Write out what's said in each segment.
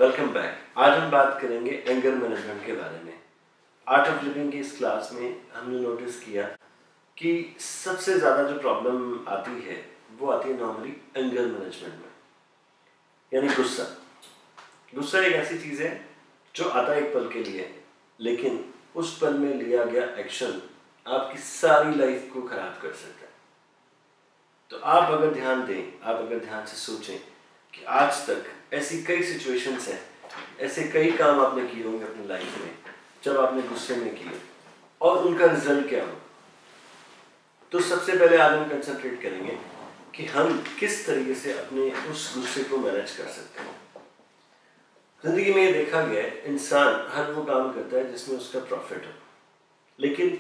Welcome back. आज हम बात करेंगे एंगर मैनेजमेंट के बारे में। आर्ट ऑफ लिविंग की इस क्लास में हमने नोटिस किया कि सबसे ज़्यादा जो प्रॉब्लम आती है वो आती है नॉर्मली एंगर मैनेजमेंट में, यानी गुस्सा। गुस्सा एक ऐसी चीज़ है जो आता है एक पल के लिए, लेकिन उस पल में लिया गया एक्शन आपकी सारी लाइफ को खराब कर सकता है। तो आप अगर ध्यान दें, आप अगर ध्यान से सोचें कि आज तक ऐसी कई सिचुएशंस हैं, ऐसे कई काम आपने किए होंगे अपनी लाइफ में जब आपने गुस्से में किए और उनका रिजल्ट क्या हो। तो सबसे पहले आज हम कंसंट्रेट करेंगे कि हम किस तरीके से अपने उस गुस्से को मैनेज कर सकते हैं। जिंदगी में ये देखा गया है, इंसान हर वो काम करता है जिसमें उसका प्रॉफिट हो, लेकिन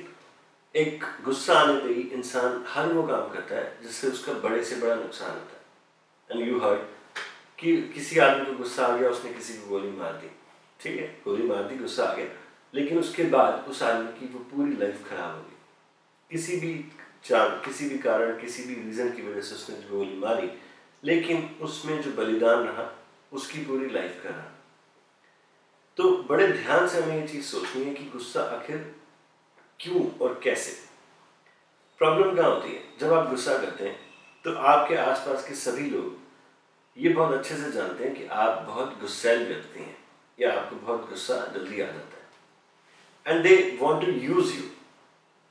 एक गुस्सा आने पे ही इंसान हर वो काम करता है जिससे उसका बड़े से बड़ा नुकसान होता है। एंड यू हर्ड कि किसी आदमी को गुस्सा आ गया, उसने किसी को गोली मार दी, ठीक है, गोली मार दी, गुस्सा आ गया, लेकिन उसके बाद उस आदमी की वो पूरी लाइफ खराब हो गई। किसी भी कारण, किसी भी रीज़न की वजह से उसने जो गोली मारी, लेकिन उसमें जो बलिदान रहा उसकी पूरी लाइफ का रहा। तो बड़े ध्यान से हमें ये चीज़ सोचनी है कि गुस्सा आखिर क्यों और कैसे। प्रॉब्लम क्या होती है, जब आप गुस्सा करते हैं तो आपके आसपास के सभी लोग ये बहुत अच्छे से जानते हैं कि आप बहुत गुस्सैल व्यक्ति हैं या आपको बहुत गुस्सा जल्दी आ जाता है, and they want to use you.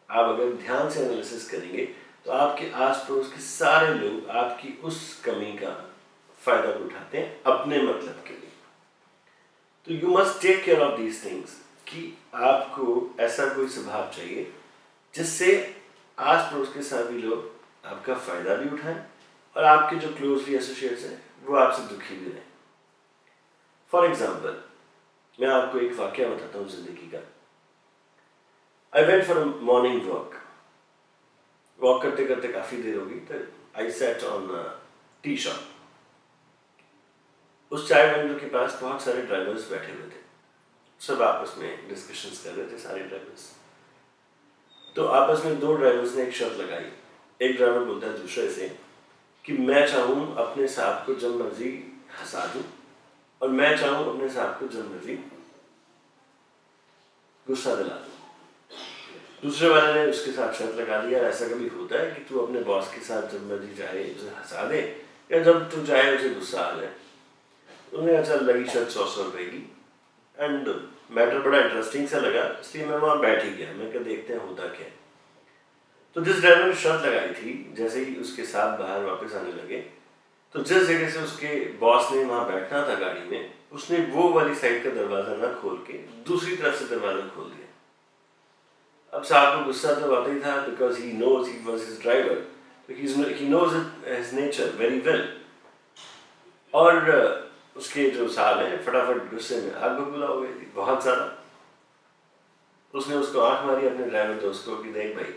आप अगर ध्यान से एनालिसिस करेंगे तो आपके आस पड़ोस के सारे लोग आपकी उस कमी का फायदा उठाते हैं अपने मतलब के लिए। तो you must take care of these things कि आपको ऐसा कोई स्वभाव चाहिए जिससे आस पड़ोस के सभी लोग आपका फायदा भी उठाएं और आपके जो क्लोजली एसोसिएट्स हैं वो आपसे दुखी भी रहें। फॉर एग्जाम्पल, मैं आपको एक वाकया बताता हूँ जिंदगी का। I went for a morning walk करते करते काफ़ी देर हो गई, तो आई सेट ऑन टी शॉप। उस चाय वेंडर के पास बहुत सारे ड्राइवर्स बैठे हुए थे, सब आपस में डिस्कशंस कर रहे थे सारे ड्राइवर्स। तो आपस में दो ड्राइवर्स ने एक शर्त लगाई। एक ड्राइवर बोलता है दूसरे से कि मैं चाहूँ अपने साहब को जब मर्जी हंसा दूँ और मैं चाहूँ अपने साहब को जब मर्जी गुस्सा दिला दूँ। दूसरे वाले ने उसके साथ शर्त लगा दिया, ऐसा कभी होता है कि तू अपने बॉस के साथ जब मर्जी चाहे उसे हंसा दे या जब तू चाहे उसे गुस्सा आ जाए। उन्हें अच्छा लगी शर्त 100 रुपए की, एंड मैटर बड़ा इंटरेस्टिंग सा लगा, इसलिए मैं वहाँ बैठ ही गया। मैं क्या देखते हैं होता क्या है। तो जिस ड्राइवर ने शर्त लगाई थी, जैसे ही उसके साथ बाहर वापस आने लगे, तो जिस जगह से उसके बॉस ने वहाँ बैठना था गाड़ी में, उसने वो वाली साइड का दरवाज़ा ना खोल के दूसरी तरफ से दरवाज़ा खोल दिया। अब साहब को गुस्सा तो आता ही था, because he knows he was his driver, तो he knows his nature very well. और उसके जो साहब हैं फटाफट गुस्से में आग बबूला हो गई थी बहुत ज़्यादा। उसने उसको आंख मारी अपने ड्राइवर दोस्त को कि देख भाई,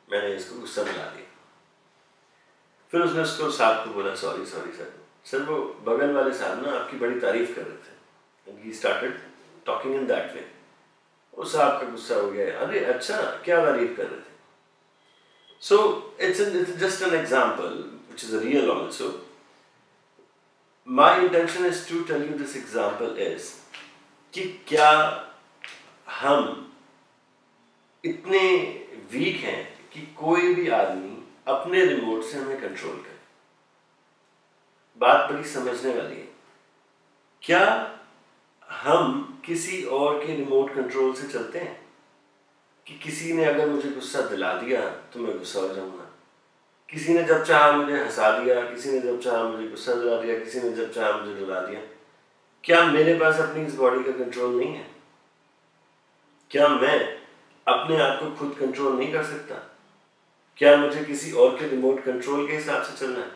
मैंने इसको गुस्सा दिला दिया। फिर उसने उसको साहब को बोला सॉरी सर वो बगल वाले साहब ना आपकी बड़ी तारीफ कर रहे थे। And he started talking in that way. उस साहब का गुस्सा हो गया, अरे अच्छा क्या तारीफ कर रहे थे। So it's just an example which is a real also. My intention is to tell you this example is कि क्या हम इतने वीक हैं कि कोई भी आदमी अपने रिमोट से हमें कंट्रोल करे। बात बड़ी समझने वाली है। क्या हम किसी और के रिमोट कंट्रोल से चलते हैं कि किसी ने अगर मुझे गुस्सा दिला दिया तो मैं गुस्सा हो जाऊंगा, किसी ने जब चाहा मुझे हंसा दिया, किसी ने जब चाहा मुझे गुस्सा दिला दिया, किसी ने जब चाहा मुझे रुला दिया। क्या मेरे पास अपनी इस बॉडी का कंट्रोल नहीं है? क्या मैं अपने आप को खुद कंट्रोल नहीं कर सकता? क्या मुझे किसी और के रिमोट कंट्रोल के हिसाब से चलना है?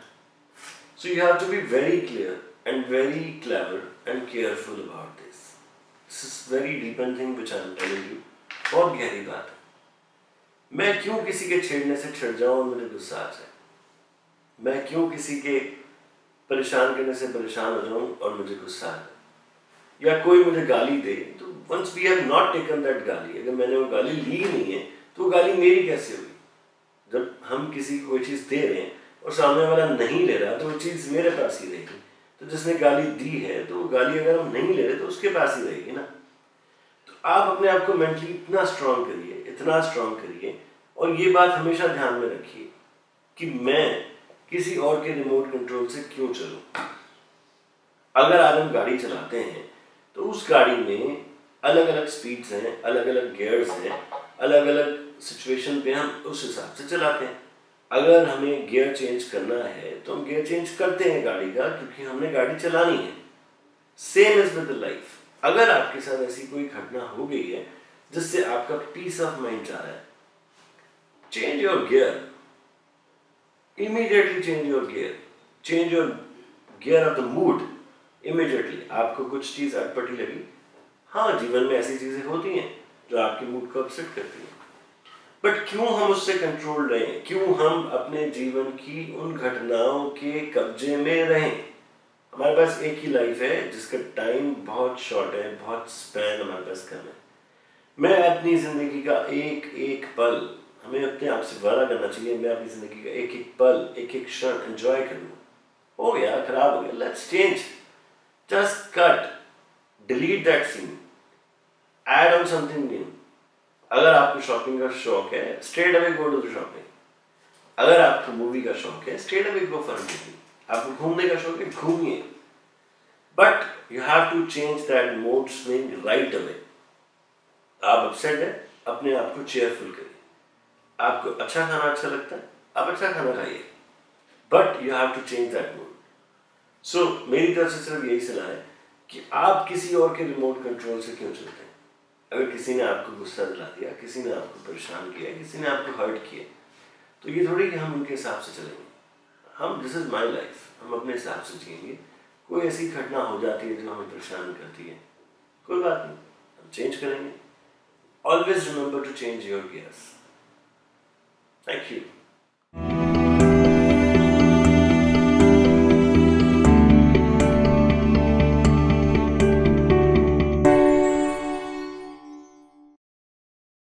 So you have to be very clear and very clever and careful about this. This is very deep and thing which I am telling you. बहुत गहरी बात है। मैं क्यों किसी के छेड़ने से छिड़ जाऊं और मुझे गुस्सा आ जाए? मैं क्यों किसी के परेशान करने से परेशान हो जाऊं और मुझे गुस्सा आ जाए? या कोई मुझे गाली दे तो once we have not taken that गाली, अगर मैंने वो गाली ली नहीं है तो वो गाली मेरी कैसे हुई? जब हम किसी को कोई चीज़ दे रहे हैं और सामने वाला नहीं ले रहा तो वो चीज़ मेरे पास ही रहेगी। तो जिसने गाली दी है तो वो गाली अगर हम नहीं ले रहे तो उसके पास ही रहेगी ना। तो आप अपने आप को मेंटली इतना स्ट्रांग करिए, इतना स्ट्रांग करिए, और ये बात हमेशा ध्यान में रखिए कि मैं किसी और के रिमोट कंट्रोल से क्यों चलूं। अगर आज हम गाड़ी चलाते हैं तो उस गाड़ी में अलग अलग स्पीड्स हैं, अलग अलग गियर्स हैं, अलग अलग सिचुएशन पे हम उस हिसाब से चलाते हैं। अगर हमें गियर चेंज करना है तो हम गियर चेंज करते हैं गाड़ी का, क्योंकि हमने गाड़ी चलानी है। Same is with life. अगर आपके साथ ऐसी कोई घटना हो गई है जिससे आपका पीस ऑफ माइंड जा रहा है, change your gear, immediately change your gear, change your gear of the mood immediately. आपको कुछ चीज अटपटी लगी, हाँ जीवन में ऐसी चीजें होती हैं जो आपके मूड को अपसेट करती हैं, बट क्यों हम उससे कंट्रोल रहें, क्यों हम अपने जीवन की उन घटनाओं के कब्जे में रहें। हमारे पास एक ही लाइफ है जिसका टाइम बहुत शॉर्ट है, बहुत स्पैन हमारे पास कम है। मैं अपनी जिंदगी का एक एक पल, हमें अपने आप से वादा करना चाहिए, मैं अपनी जिंदगी का एक एक पल, एक एक क्षण एंजॉय करूँ। हो गया, खराब हो गया, let's change, just cut, delete that scene, add on something new. अगर आपको शॉपिंग का शौक है, straight away go to the shopping. अगर आपको मूवी का शौक है, straight away go for movie. आपको घूमने का शौक है, घूमिए, but you have to change that mode swing right away. आप अपसेट है, अपने आप को चेयरफुल करिए। आपको अच्छा खाना अच्छा लगता है, आप अच्छा खाना खाइए, but you have to change that mood. So मेरी तरफ से सिर्फ यही सलाह है कि आप किसी और के रिमोट कंट्रोल से क्यों चलते हैं। अगर किसी ने आपको गुस्सा दिला दिया, किसी ने आपको परेशान किया, किसी ने आपको हर्ट किया, तो ये थोड़ी कि हम उनके हिसाब से चलेंगे। हम, दिस इज माई लाइफ, हम अपने हिसाब से जिएंगे। कोई ऐसी घटना हो जाती है जो हमें परेशान करती है, कोई बात नहीं, हम चेंज करेंगे। Always remember to change your gears. Thank you.